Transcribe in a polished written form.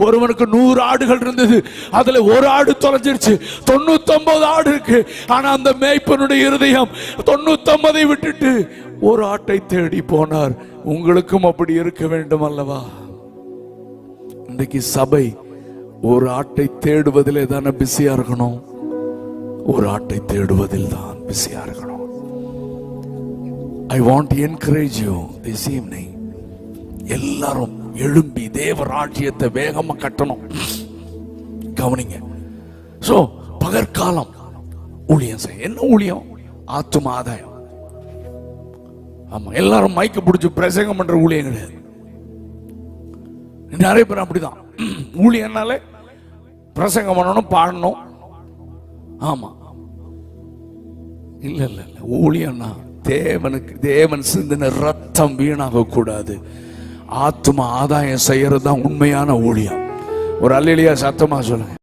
ஒருவனுக்கு 100 ஆடுகள் இருந்தது, அதுல ஒரு ஆடு தொலைஞ்சிருச்சு. 99 ஆடு இருக்கு. ஆனா அந்த மேய்ப்பனுடைய இருதயம் 99 விட்டுட்டு ஒரு ஆட்டை தேடி போனார். உங்களுக்கும் அப்படி இருக்க வேண்டும் அல்லவா? இன்றைக்கு சபை ஒரு ஆட்டை தேடுவதிலே தானே பிஸியா இருக்கணும். ஒரு ஆட்டை தேடுவதில் தான் பிஸியா இருக்கணும். I want to encourage you this evening. எல்லாரும் எழும்பி தேவ ராஜ்யத்தை வேகமா கட்டணும். கவனிங்க. சோ பகற்காலம் ஊழியம் செய்ய. என்ன ஊழியம்? ஆத்தும ஆதாயம். ஆமா, எல்லாரும் மைக்க பிடிச்சு பிரசங்கம் பண்ற ஊழியம் கிடையாது. நிறைய பேர் அப்படிதான். ஊழியனாலே பிரசங்கம் பண்ணணும், பாடணும். ஆமா, இல்ல இல்ல இல்ல. ஊழியம்னா தேவன் சிந்தின ரத்தம் வீணாக கூடாது. ஆத்தும ஆதாயம் செய்யறது தான் உண்மையான ஊழியம். ஒரு அல்லேலூயா சத்தமா சொல்லுங்க.